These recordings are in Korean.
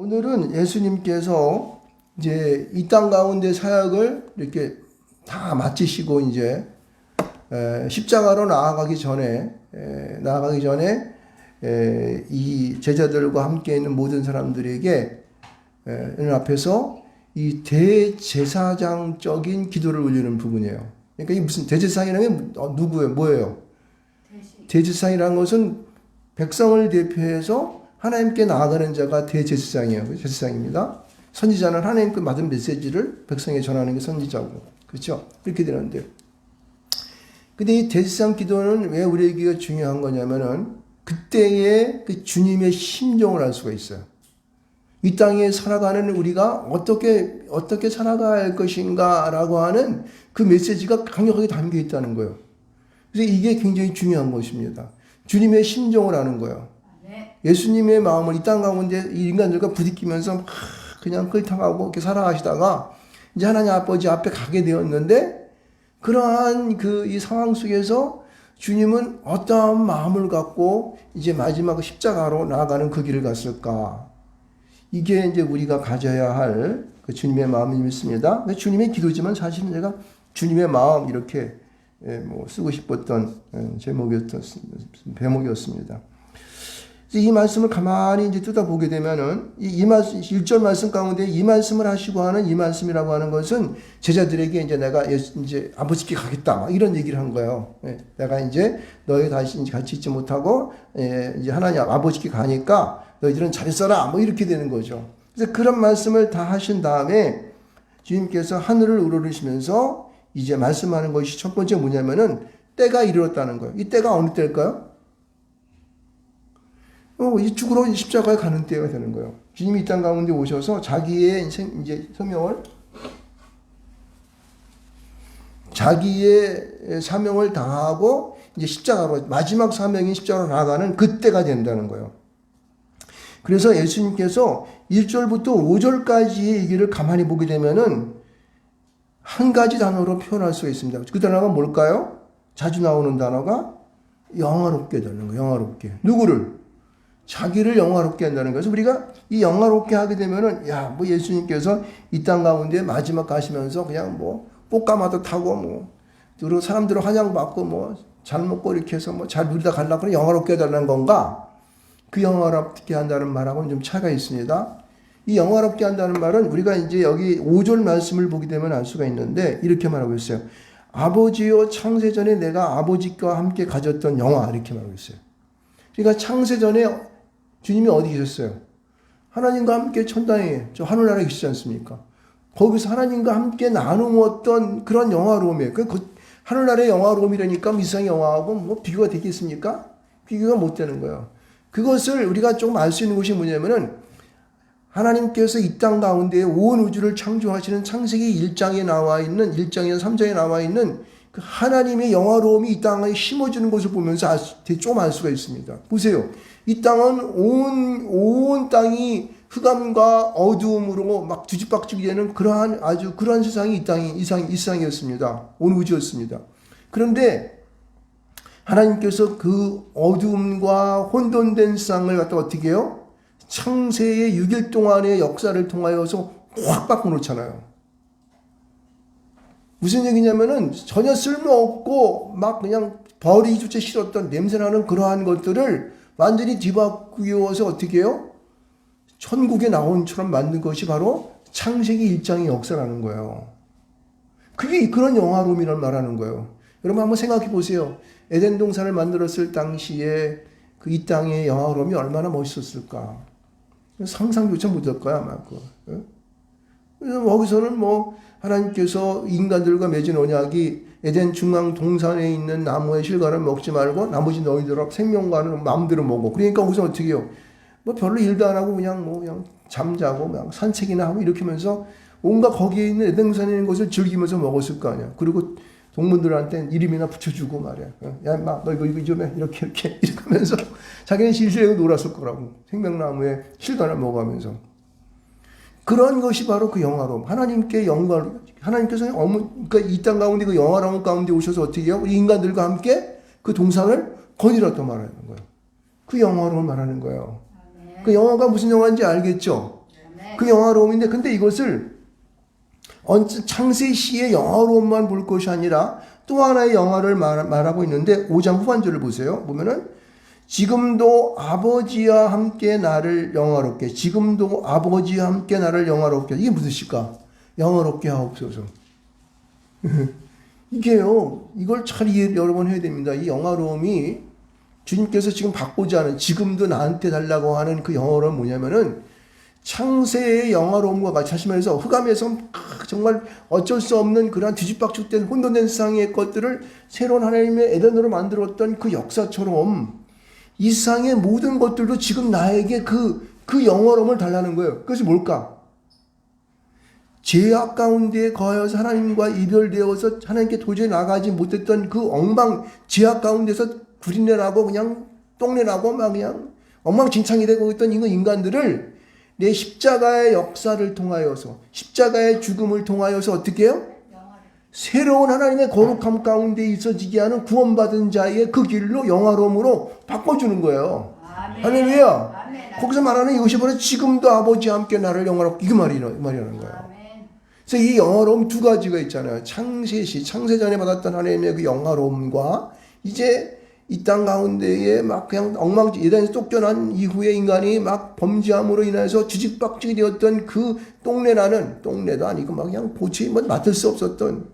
오늘은 예수님께서 이제 이 땅 가운데 사역을 이렇게 다 마치시고 이제 십자가로 나아가기 전에 이 제자들과 함께 있는 모든 사람들에게 오늘 앞에서 이 대제사장적인 기도를 올리는 부분이에요. 그러니까 이 무슨 대제사장이라는 게 누구예요? 뭐예요? 대제사장이라는 것은 백성을 대표해서 하나님께 나아가는 자가 대제사장이에요. 제사장입니다. 선지자는 하나님께 받은 메시지를 백성에 전하는 게 선지자고, 그렇죠? 이렇게 되는데요. 근데 이 대제사장 기도는 왜 우리에게 중요한 거냐면은 그때의 그 주님의 심정을 알 수가 있어요. 이 땅에 살아가는 우리가 어떻게 살아가야 할 것인가라고 하는 그 메시지가 강력하게 담겨 있다는 거예요. 그래서 이게 굉장히 중요한 것입니다. 주님의 심정을 아는 거예요. 예수님의 마음을 이 땅 가운데 이 인간들과 부딪히면서 그냥 끌타가고 이렇게 살아가시다가 이제 하나님 아버지 앞에 가게 되었는데 그러한 이 상황 속에서 주님은 어떠한 마음을 갖고 이제 마지막 십자가로 나아가는 그 길을 갔을까? 이게 이제 우리가 가져야 할 그 주님의 마음이 있습니다. 주님의 기도지만 사실은 제가 주님의 마음 이렇게 쓰고 싶었던 제목이었습니다. 이 말씀을 가만히 이제 뜯어보게 되면은, 이 말씀, 1절 말씀 가운데 이 말씀을 하시고 하는 이 말씀이라고 하는 것은 제자들에게 이제 내가 이제 아버지께 가겠다. 막 이런 얘기를 한 거예요. 내가 이제 너희 다시 이제 같이 있지 못하고, 이제 하나님 아버지께 가니까 너희들은 잘 있어라. 뭐 이렇게 되는 거죠. 그래서 그런 말씀을 다 하신 다음에 주님께서 하늘을 우러르시면서 이제 말씀하는 것이 첫 번째 뭐냐면은 때가 이르렀다는 거예요. 이 때가 어느 때일까요? 이 죽으러 십자가에 가는 때가 되는 거예요. 주님이 이 땅 가운데 오셔서 자기의 이제 자기의 사명을 다하고 이제 십자가로 마지막 사명인 십자가로 나아가는 그때가 된다는 거예요. 그래서 예수님께서 1절부터 5절까지의 얘기를 가만히 보게 되면은 한 가지 단어로 표현할 수가 있습니다. 그 단어가 뭘까요? 자주 나오는 단어가 영화롭게 되는 거예요. 영화롭게. 누구를? 자기를 영화롭게 한다는 거예요. 그래서 우리가 이 영화롭게 하게 되면은, 예수님께서 이 땅 가운데 마지막 가시면서 그냥 꽃가마도 타고 그리고 사람들을 환영받고 잘 먹고 이렇게 해서 잘 누리다 가려고 그런 영화롭게 해달라는 건가? 그 영화롭게 한다는 말하고는 좀 차이가 있습니다. 이 영화롭게 한다는 말은 우리가 이제 여기 5절 말씀을 보게 되면 알 수가 있는데 이렇게 말하고 있어요. 아버지요 창세전에 내가 아버지와 함께 가졌던 영화 이렇게 말하고 있어요. 그러니까 창세전에 주님이 어디 계셨어요? 하나님과 함께 천당에 저 하늘나라에 계시지 않습니까? 거기서 하나님과 함께 나누었던 그런 영화로움이에요. 하늘나라의 영화로움이라니까 이 세상의 영화하고 비교가 되겠습니까? 비교가 못 되는 거예요. 그것을 우리가 조금 알 수 있는 것이 뭐냐면은 하나님께서 이 땅 가운데 온 우주를 창조하시는 창세기 1장에 나와 있는 1장이나 3장에 나와 있는 그 하나님의 영화로움이 이 땅에 심어지는 것을 보면서 좀 알 수가 있습니다. 보세요. 이 땅은 온 땅이 흑암과 어두움으로 막 뒤집박죽이 되는 그러한 세상이 이 세상이었습니다. 온 우주였습니다. 그런데 하나님께서 그 어두움과 혼돈된 세상을 갖다가 어떻게 해요? 창세의 6일 동안의 역사를 통하여서 확 바꿔놓잖아요. 무슨 얘기냐면은 전혀 쓸모없고 그냥 버리기조차 싫었던 냄새나는 그러한 것들을 완전히 뒤바꾸어서 어떻게 해요? 천국에 나온처럼 만든 것이 바로 창세기 1장의 역사라는 거예요. 그게 그런 영화로움이란 말하는 거예요. 여러분 한번 생각해 보세요. 에덴 동산을 만들었을 당시에 이 땅의 영화로움이 얼마나 멋있었을까. 상상조차 못할 거야 아마. 그래서 거기서는 하나님께서 인간들과 맺은 언약이 에덴 중앙 동산에 있는 나무의 실과를 먹지 말고 나머지 너희들아 생명과는 마음대로 먹어. 그러니까 거기서 어떻게 해요? 별로 일도 안 하고 그냥 잠자고 산책이나 하고 이렇게 하면서 온갖 거기에 있는 에덴 동산에 있는 것을 즐기면서 먹었을 거 아니야. 그리고 동물들한테 이름이나 붙여주고 말이야. 야, 인마, 너 이거 좀 해. 이렇게 하면서 자기는 실실하고 놀았을 거라고. 생명나무의 실과를 먹어가면서. 그런 것이 바로 그 영화로움. 하나님께 하나님께서 그러니까 이 땅 가운데 그 영화로움 가운데 오셔서 어떻게 해요? 우리 인간들과 함께 그 동산을 거닐었단 말하는 거예요. 그 영화로움을 말하는 거예요. 그 영화가 무슨 영화인지 알겠죠? 그 영화로움인데, 근데 이것을 창세시의 영화로움만 볼 것이 아니라 또 하나의 영화를 말하고 있는데 5장 후반절을 보세요. 보면은 지금도 아버지와 함께 나를 영화롭게, 지금도 아버지와 함께 나를 영화롭게. 이게 무슨 뜻일까? 영화롭게 하옵소서. 이게요, 이걸 잘 이해 여러 번 해야 됩니다. 이 영화로움이 주님께서 지금 받고자 하는, 지금도 나한테 달라고 하는 그 영화로움은 뭐냐면은 창세의 영화로움과 같이, 다시 말해서 흑암에서 정말 어쩔 수 없는 그러한 뒤집박죽된 혼돈된 세상의 것들을 새로운 하나님의 에덴으로 만들었던 그 역사처럼 이 세상의 모든 것들도 지금 나에게 그 영화로움을 달라는 거예요. 그것이 뭘까? 죄악 가운데 거하여서 하나님과 이별되어서 하나님께 도저히 나가지 못했던 그 죄악 가운데서 구린내나고 그냥 똥내나고 막 그냥 엉망진창이 되고 있던 이 인간들을 내 십자가의 역사를 통하여서, 십자가의 죽음을 통하여서 어떻게 해요? 새로운 하나님의 거룩함 가운데 있어지게 하는 구원받은 자의 그 길로 영화로움으로 바꿔주는 거예요. 할렐루야. 거기서 말하는 이것이 바로 지금도 아버지와 함께 나를 영화롭게, 이게 말이라는 거예요. 그래서 이 영화로움 두 가지가 있잖아요. 창세전에 받았던 하나님의 그 영화로움과 이제 이 땅 가운데에 막 그냥 예단에서 쫓겨난 이후에 인간이 막 범죄함으로 인해서 뒤집박죽이 되었던 그 똥내도 아니고 막 그냥 보치 맡을 수 없었던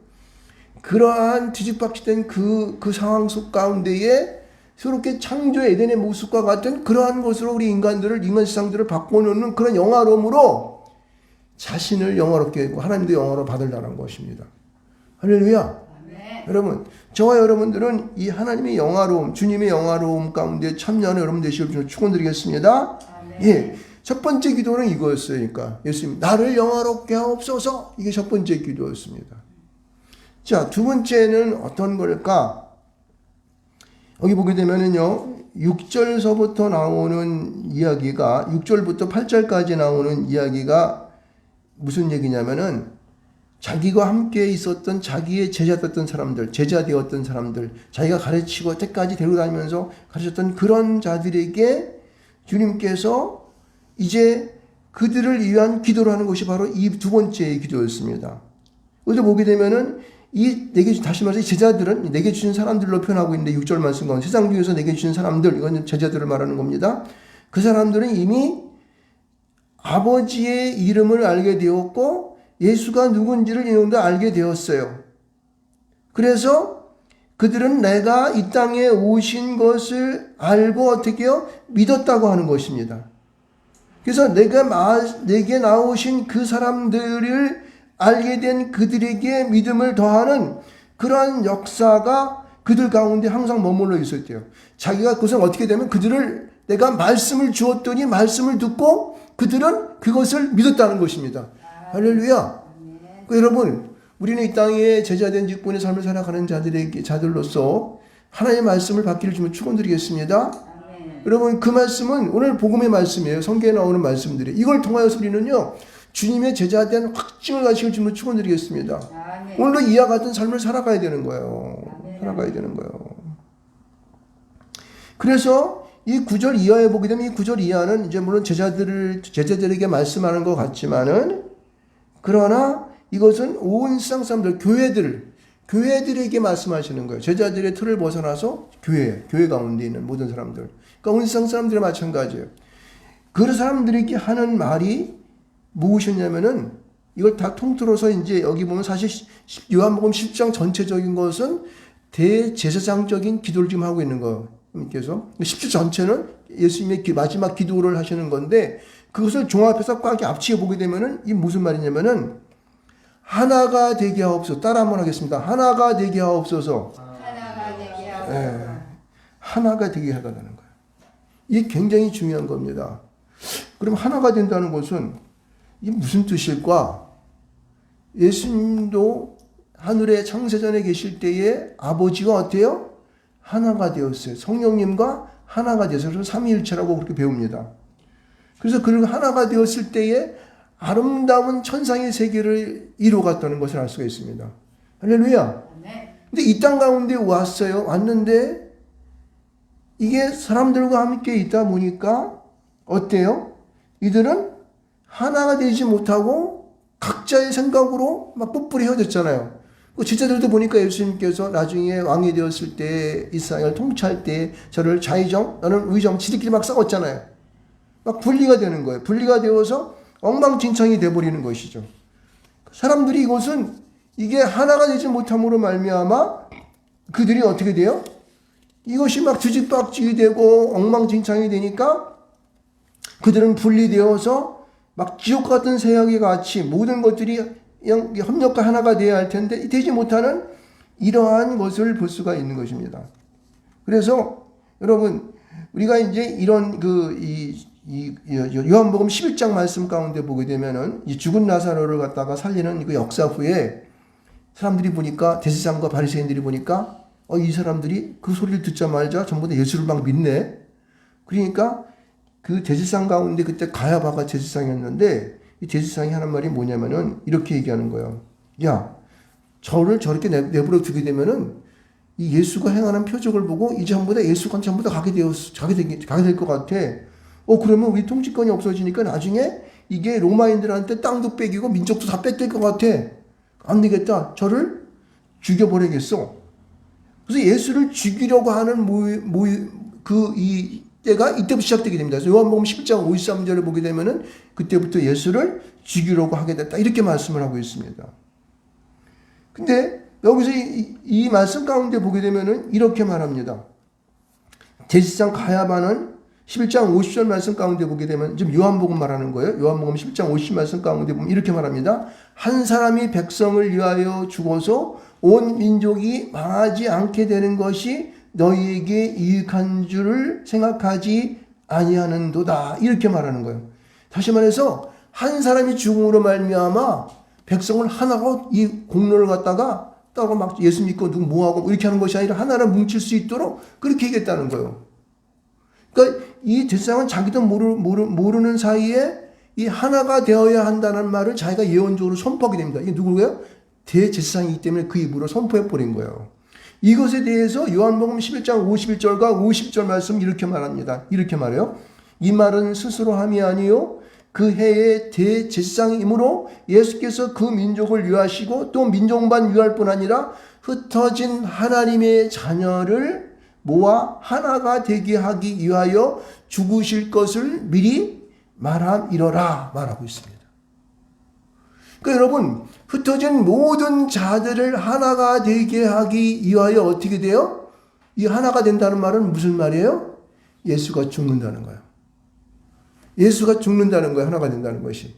그러한 뒤집박죽된 그 상황 속 가운데에 새롭게 창조의 에덴의 모습과 같은 그러한 것으로 우리 인간 세상들을 바꿔놓는 그런 영화로움으로 자신을 영화롭게 하고 하나님도 영화로 받으려는 것입니다. 할렐루야. 여러분, 저와 여러분들은 이 하나님의 영화로움, 주님의 영화로움 가운데 참여하는 여러분 되시길 축원드리겠습니다. 예, 첫 번째 기도는 이거였어요. 그러니까 예수님 나를 영화롭게 하옵소서. 이게 첫 번째 기도였습니다. 자, 두 번째는 어떤 걸까? 여기 보게 되면은요, 6절서부터 나오는 이야기가 6절부터 8절까지 나오는 이야기가 무슨 얘기냐면은 자기가 함께 있었던 자기의 제자 되었던 사람들, 자기가 가르치고 때까지 데리고 다니면서 가르쳤던 그런 자들에게 주님께서 이제 그들을 위한 기도를 하는 것이 바로 이 두 번째의 기도였습니다. 여기서 보게 되면은 다시 말해서 제자들은 내게 주신 사람들로 표현하고 있는데 6절 말씀 가운데 세상 중에서 내게 주신 사람들, 이건 제자들을 말하는 겁니다. 그 사람들은 이미 아버지의 이름을 알게 되었고 예수가 누군지를 이놈도 알게 되었어요. 그래서 그들은 내가 이 땅에 오신 것을 알고 어떻게 해요? 믿었다고 하는 것입니다. 그래서 내게 나오신 그 사람들을 알게 된 그들에게 믿음을 더하는 그러한 역사가 그들 가운데 항상 머물러 있었대요. 자기가 그것은 어떻게 되면 그들을 내가 말씀을 주었더니 말씀을 듣고 그들은 그것을 믿었다는 것입니다. 할렐루야. 여러분, 우리는 이 땅에 제자된 직분의 삶을 살아가는 자들로서 하나님의 말씀을 받기를 주면 축원드리겠습니다. 여러분, 그 말씀은 오늘 복음의 말씀이에요. 성경에 나오는 말씀들이. 이걸 통하여서 우리는요, 주님의 제자된 확증을 가지고 주면 축원드리겠습니다. 오늘도 이와 같은 삶을 살아가야 되는 거예요. 살아가야 되는 거예요. 그래서 이 9절 이하에 보게 되면 이 9절 이하는 이제 물론 제자들에게 말씀하는 것 같지만은 그러나 이것은 온 세상 사람들, 교회들에게 말씀하시는 거예요. 제자들의 틀을 벗어나서 교회 가운데 있는 모든 사람들. 그러니까 온 세상 사람들이 마찬가지예요. 그 사람들에게 하는 말이 무엇이냐면은 이걸 다 통틀어서 이제 여기 보면 사실 요한복음 10장 전체적인 것은 대제사장적인 기도를 지금 하고 있는 거예요. 그래서 10주 전체는 예수님의 마지막 기도를 하시는 건데 그것을 종합해서 꽉 앞치게 보게 되면은 이 무슨 말이냐면은 하나가 되게 하옵소서. 따라 한번 하겠습니다. 하나가 되게 하옵소서. 하나가 되게 하라는 거예요. 이게 굉장히 중요한 겁니다. 그럼 하나가 된다는 것은 이게 무슨 뜻일까? 예수님도 하늘의 창세전에 계실 때에 아버지가 어때요? 하나가 되었어요. 성령님과 하나가 되어서 삼위일체라고 그렇게 배웁니다. 그래서 그 하나가 되었을 때에 아름다운 천상의 세계를 이루어갔다는 것을 알 수가 있습니다. 할렐루야. 근데 이 땅 가운데 왔는데 이게 사람들과 함께 있다 보니까 어때요? 이들은 하나가 되지 못하고 각자의 생각으로 막 뿔뿔이 헤어졌잖아요. 제자들도 보니까 예수님께서 나중에 왕이 되었을 때 이스라엘을 통치할 때 저를 좌의정 나는 의정 지들끼리 막 싸웠잖아요. 막 분리가 되는 거예요. 분리가 되어서 엉망진창이 돼버리는 것이죠. 사람들이 이게 하나가 되지 못함으로 말미암아 그들이 어떻게 돼요? 이것이 막 뒤집박죽이 되고 엉망진창이 되니까 그들은 분리되어서 막 지옥 같은 세상과 같이 모든 것들이 협력과 하나가 되어야 할 텐데 되지 못하는 이러한 것을 볼 수가 있는 것입니다. 그래서 여러분 우리가 이제 이런 요한복음 11장 말씀 가운데 보게 되면은 이 죽은 나사로를 갖다가 살리는 그 역사 후에 사람들이 보니까 대제사장과 바리새인들이 보니까 이 사람들이 그 소리를 듣자마자 전부 다 예수를 막 믿네. 그러니까 그 대제사장 가운데 그때 가야바가 대제사장이었는데 이 대제사장이 하는 말이 뭐냐면은 이렇게 얘기하는 거예요. 야, 저를 저렇게 내버려 두게 되면은 이 예수가 행하는 표적을 보고 이제 전부 다 예수가 전부 다 가게 될 것 같아. 그러면 우리 통치권이 없어지니까 나중에 이게 로마인들한테 땅도 뺏기고 민족도 다 뺏길 것 같아. 안 되겠다. 저를 죽여버리겠어. 그래서 예수를 죽이려고 하는 이 때가 이때부터 시작되게 됩니다. 요한복음 11장 53절을 보게 되면은 그때부터 예수를 죽이려고 하게 됐다. 이렇게 말씀을 하고 있습니다. 근데 여기서 이 말씀 가운데 보게 되면은 이렇게 말합니다. 대제사장 가야바는 11장 50절 말씀 가운데 보게 되면 지금 요한복음 말하는 거예요. 요한복음 11장 50 말씀 가운데 보면 이렇게 말합니다. 한 사람이 백성을 위하여 죽어서 온 민족이 망하지 않게 되는 것이 너희에게 유익한 줄을 생각하지 아니하는도다. 이렇게 말하는 거예요. 다시 말해서 한 사람이 죽음으로 말미암아 백성을 하나로 이 공로를 갖다가 따로 막 예수 믿고 누구 뭐하고 이렇게 하는 것이 아니라 하나를 뭉칠 수 있도록 그렇게 얘기했다는 거예요. 그러니까 이 대제사장은 자기도 모르는 사이에 이 하나가 되어야 한다는 말을 자기가 예언적으로 선포하게 됩니다. 이게 누구예요? 대제사장이기 때문에 그 입으로 선포해버린 거예요. 이것에 대해서 요한복음 11장 51절과 50절 말씀 이렇게 말합니다. 이렇게 말해요. 이 말은 스스로 함이 아니요 그 해의 대제사장이므로 예수께서 그 민족을 위하시고 또 민족만 위할 뿐 아니라 흩어진 하나님의 자녀를 모아 하나가 되게 하기 위하여 죽으실 것을 미리 말함이러라 말하고 있습니다. 그러니까 여러분 흩어진 모든 자들을 하나가 되게 하기 위하여 어떻게 돼요? 이 하나가 된다는 말은 무슨 말이에요? 예수가 죽는다는 거예요. 예수가 죽는다는 거예요. 하나가 된다는 것이.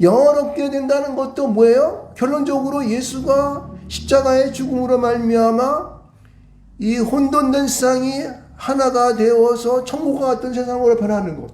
영원롭게 된다는 것도 뭐예요? 결론적으로 예수가 십자가의 죽음으로 말미암아 이 혼돈된 세상이 하나가 되어서 천국과 같은 세상으로 변하는 것.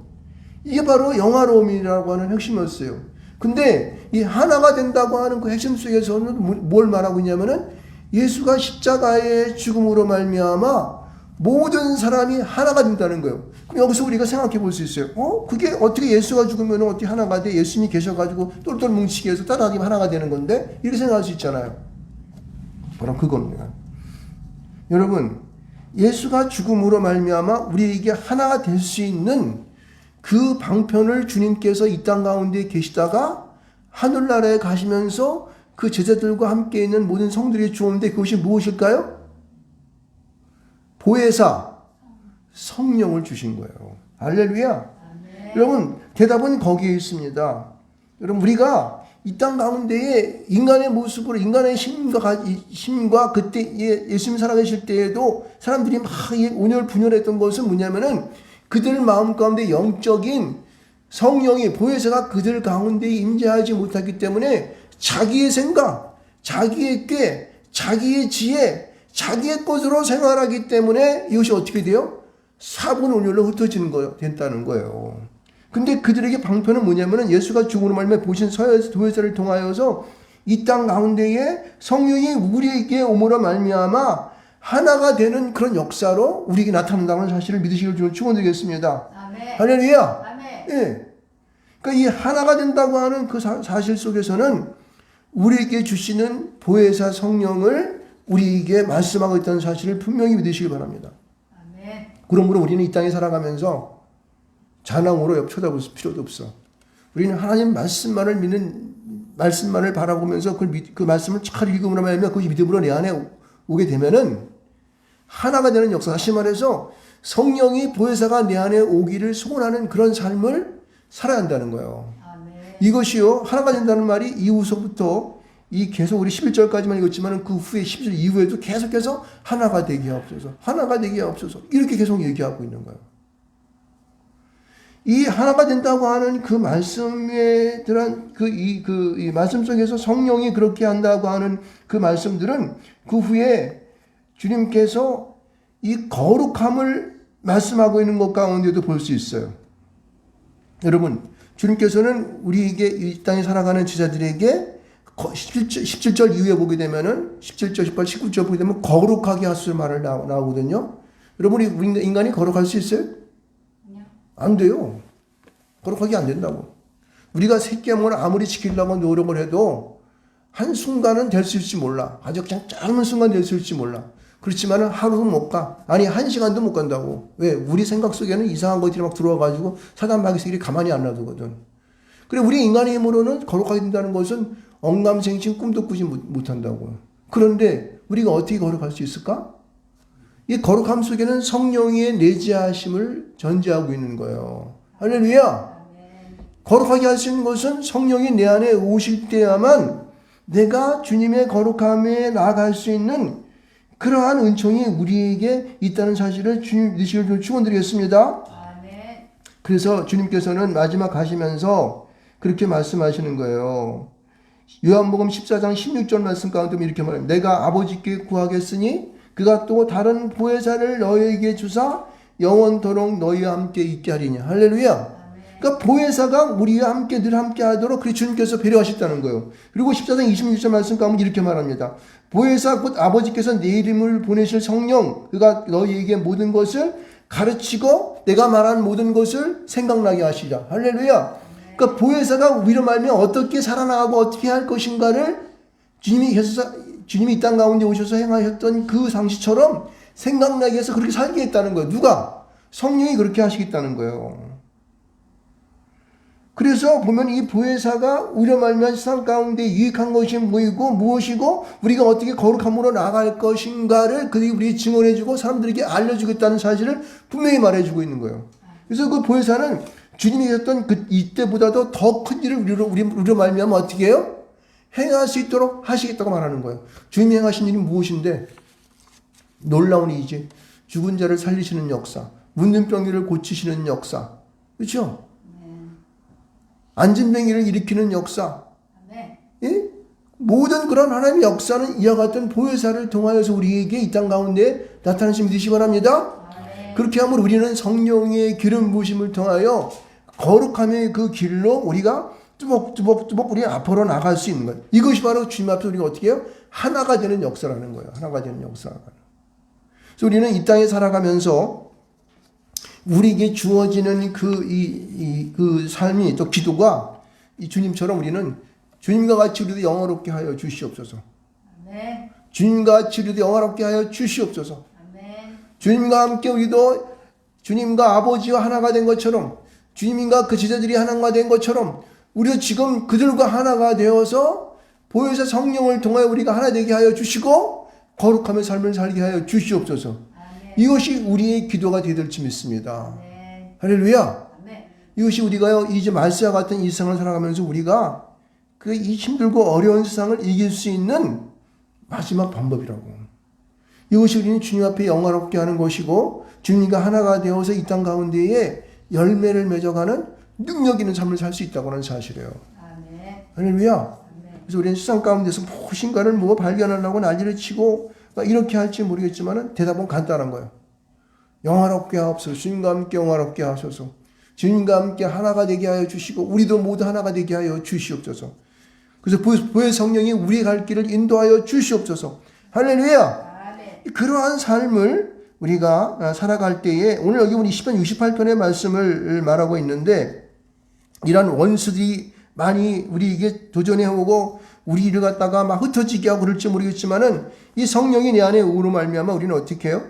이게 바로 영화로움이라고 하는 핵심이었어요. 근데 이 하나가 된다고 하는 그 핵심 속에서는 뭘 말하고 있냐면은 예수가 십자가의 죽음으로 말미암아 모든 사람이 하나가 된다는 거예요. 그럼 여기서 우리가 생각해 볼 수 있어요. 그게 어떻게 예수가 죽으면 어떻게 하나가 돼? 예수님이 계셔가지고 똘똘 뭉치게 해서 따라하기만 하나가 되는 건데? 이렇게 생각할 수 있잖아요. 바로 그겁니다. 여러분, 예수가 죽음으로 말미암아 우리에게 하나가 될 수 있는 그 방편을 주님께서 이 땅 가운데 계시다가 하늘나라에 가시면서 그 제자들과 함께 있는 모든 성들이 주었는데 그것이 무엇일까요? 보혜사, 성령을 주신 거예요. 할렐루야. 여러분, 대답은 거기에 있습니다. 여러분, 우리가 이 땅 가운데에 인간의 모습으로 인간의 힘과 그때 예수님 살아계실 때에도 사람들이 막 온열분열했던 것은 뭐냐면은 그들 마음 가운데 영적인 성령이 보혜사가 그들 가운데 임재하지 못하기 때문에 자기의 생각, 자기의 꾀, 자기의 지혜, 자기의 것으로 생활하기 때문에 이것이 어떻게 돼요? 사분온열로 흩어지는 거 된다는 거예요. 근데 그들에게 방편은 뭐냐면은 예수가 죽음으로 말미암아 보신 보혜사를 통하여서 이 땅 가운데에 성령이 우리에게 오므로 말미암아 하나가 되는 그런 역사로 우리에게 나타난다는 사실을 믿으시길 좀 축원드리겠습니다. 할렐루야. 예. 그러니까 이 하나가 된다고 하는 그 사실 속에서는 우리에게 주시는 보혜사 성령을 우리에게 말씀하고 있다는 사실을 분명히 믿으시기 바랍니다. 그러므로 우리는 이 땅에 살아가면서 자랑으로 옆 쳐다볼 필요도 없어. 우리는 하나님 말씀만을 믿는, 말씀만을 바라보면서 그 말씀을 잘 읽음으로 말하면 그 믿음으로 내 안에 오게 되면은 하나가 되는 역사, 다시 말해서 성령이 보혜사가 내 안에 오기를 소원하는 그런 삶을 살아야 한다는 거예요. 이것이요, 하나가 된다는 말이 이후서부터 계속 우리 11절까지만 읽었지만 그 후에 10절 이후에도 계속해서 하나가 되게 하옵소서, 하나가 되게 하옵소서, 이렇게 계속 얘기하고 있는 거예요. 이 하나가 된다고 하는 그 말씀에 들한 이 말씀 속에서 성령이 그렇게 한다고 하는 그 말씀들은 그 후에 주님께서 이 거룩함을 말씀하고 있는 것 가운데도 볼 수 있어요. 여러분, 주님께서는 우리에게 이 땅에 살아가는 제자들에게 17절 이후에 보게 되면은 17절, 18, 19절 보게 되면 거룩하게 하소서 말을 나오거든요. 여러분, 우리 인간이 거룩할 수 있어요? 안 돼요. 거룩하게 안 된다고. 우리가 새 계명을 아무리 지키려고 노력을 해도 한순간은 될 수 있을지 몰라. 아주 그냥 짧은 순간 될 수 있을지 몰라. 그렇지만은 하루도 못 가. 아니, 한 시간도 못 간다고. 왜? 우리 생각 속에는 이상한 것들이 막 들어와가지고 사단 마귀 새끼들이 가만히 안 놔두거든. 그래, 우리 인간의 힘으로는 거룩하게 된다는 것은 엉감생심 꿈도 꾸지 못한다고. 그런데 우리가 어떻게 거룩할 수 있을까? 이 거룩함 속에는 성령의 내재하심을 전제하고 있는 거예요. 할렐루야! 거룩하게 할 수 있는 것은 성령이 내 안에 오실 때야만 내가 주님의 거룩함에 나아갈 수 있는 그러한 은총이 우리에게 있다는 사실을 주님 믿으시기를 축원드리겠습니다. 그래서 주님께서는 마지막 가시면서 그렇게 말씀하시는 거예요. 요한복음 14장 16절 말씀 가운데 이렇게 말합니다. 내가 아버지께 구하겠으니 그가 또 다른 보혜사를 너희에게 주사 영원토록 너희와 함께 있게 하리니. 할렐루야. 그러니까 보혜사가 우리와 함께 늘 함께 하도록 그리 주님께서 배려하셨다는 거예요. 그리고 14장 26절 말씀 가운데 이렇게 말합니다. 보혜사 곧 아버지께서 내 이름을 보내실 성령, 그가 너희에게 모든 것을 가르치고 내가 말한 모든 것을 생각나게 하시라. 할렐루야. 그러니까 보혜사가 우리로 말면 어떻게 살아나가고 어떻게 할 것인가를 주님이 이 땅 가운데 오셔서 행하셨던 그 상식처럼 생각나게 해서 그렇게 살게 했다는 거예요. 누가? 성령이 그렇게 하시겠다는 거예요. 그래서 보면 이 보혜사가 우리로 말미암아 세상 가운데 유익한 것이 무엇이고 우리가 어떻게 거룩함으로 나아갈 것인가를 그들이 우리 증언해주고 사람들에게 알려주겠다는 사실을 분명히 말해주고 있는 거예요. 그래서 그 보혜사는 주님이 했던 이때보다도 더 큰 일을 우리로 말미암아 어떻게 해요? 행할 수 있도록 하시겠다고 말하는 거예요. 주님이 행하신 일이 무엇인데? 놀라운 일이지. 죽은 자를 살리시는 역사, 문둥 병이를 고치시는 역사, 그렇죠? 안진뱅이를 일으키는 역사, 예? 모든 그런 하나님의 역사는 이와 같은 보혜사를 통하여서 우리에게 이 땅 가운데 나타나시 믿으시기 바랍니다. 그렇게 하면 우리는 성령의 기름 부으심을 통하여 거룩함의 그 길로 우리가 뚜벅뚜벅 우리 앞으로 나갈 수 있는 거예요. 이것이 바로 주님 앞에서 우리가 어떻게 해요? 하나가 되는 역사라는 거예요. 하나가 되는 역사가. 그래서 우리는 이 땅에 살아가면서 우리에게 주어지는 그 삶이 또 기도가 이 주님처럼 우리는 주님과 같이 우리도 영화롭게 하여 주시옵소서. 아멘. 주님과 같이 우리도 영화롭게 하여 주시옵소서. 아멘. 주님과 함께 우리도 주님과 아버지와 하나가 된 것처럼 주님과 그 제자들이 하나가 된 것처럼 우리도 지금 그들과 하나가 되어서 보혜사 성령을 통하여 우리가 하나 되게 하여 주시고 거룩함의 삶을 살게 하여 주시옵소서. 이것이 우리의 기도가 되될지 믿습니다. 네. 할렐루야. 네. 이것이 우리가요, 이제 말세와 같은 이 세상을 살아가면서 우리가 이 힘들고 어려운 세상을 이길 수 있는 마지막 방법이라고. 이것이 우리는 주님 앞에 영화롭게 하는 것이고 주님과 하나가 되어서 이 땅 가운데에 열매를 맺어가는 능력 있는 삶을 살 수 있다고 하는 사실이에요. 네. 할렐루야. 네. 그래서 우리는 세상 가운데서 무엇인가를 발견하려고 난리를 치고 이렇게 할지 모르겠지만 대답은 간단한 거예요. 영화롭게 하옵소서. 주님과 함께 영화롭게 하소서. 주님과 함께 하나가 되게 하여 주시고 우리도 모두 하나가 되게 하여 주시옵소서. 그래서 보혜 성령이 우리의 갈 길을 인도하여 주시옵소서. 할렐루야. 그러한 삶을 우리가 살아갈 때에 오늘 여기 우리 시편 68편의 말씀을 말하고 있는데 이런 원수들이 많이 우리에게 도전해오고 우리 일을 갖다가 막 흩어지게 하고 그럴지 모르겠지만은 이 성령이 내 안에 오므로 말미암아 우리는 어떻게 해요?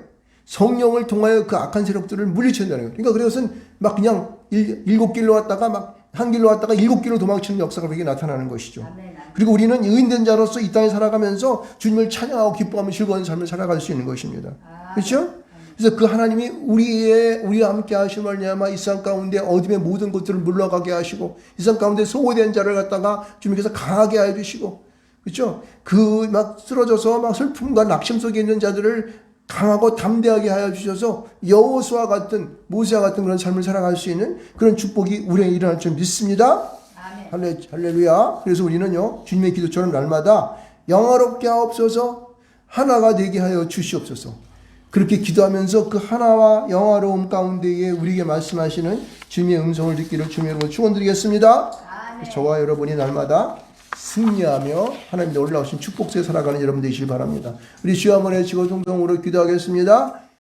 성령을 통하여 그 악한 세력들을 물리친다는 거예요. 그러니까 그것은 막 그냥 일곱 길로 왔다가 막 한 길로 왔다가 7길로 도망치는 역사가 그렇게 나타나는 것이죠. 아멘. 그리고 우리는 의인된 자로서 이 땅에 살아가면서 주님을 찬양하고 기뻐하며 즐거운 삶을 살아갈 수 있는 것입니다. 그렇죠? 그래서 그 하나님이 우리와 함께 하심을 말미암아 이 세상 가운데 어둠의 모든 것들을 물러가게 하시고 이 세상 가운데 소외된 자를 갖다가 주님께서 강하게 해 주시고, 그렇죠? 그 막 쓰러져서 막 슬픔과 낙심 속에 있는 자들을 강하고 담대하게 하여 주셔서 여호수아 같은, 모세와 같은 그런 삶을 살아갈 수 있는 그런 축복이 우리에게 일어날 줄 믿습니다. 할렐루야. 그래서 우리는요, 주님의 기도처럼 날마다 영화롭게 하옵소서, 하나가 되게 하여 주시옵소서. 그렇게 기도하면서 그 하나와 영화로움 가운데에 우리에게 말씀하시는 주님의 음성을 듣기를 주님의 이름으로 축원드리겠습니다. 저와 여러분이 날마다 승리하며 하나님의 놀라우신 축복 속에 살아가는 여러분 되시길 바랍니다. 우리 주여 한번 외치고 통성으로 기도하겠습니다.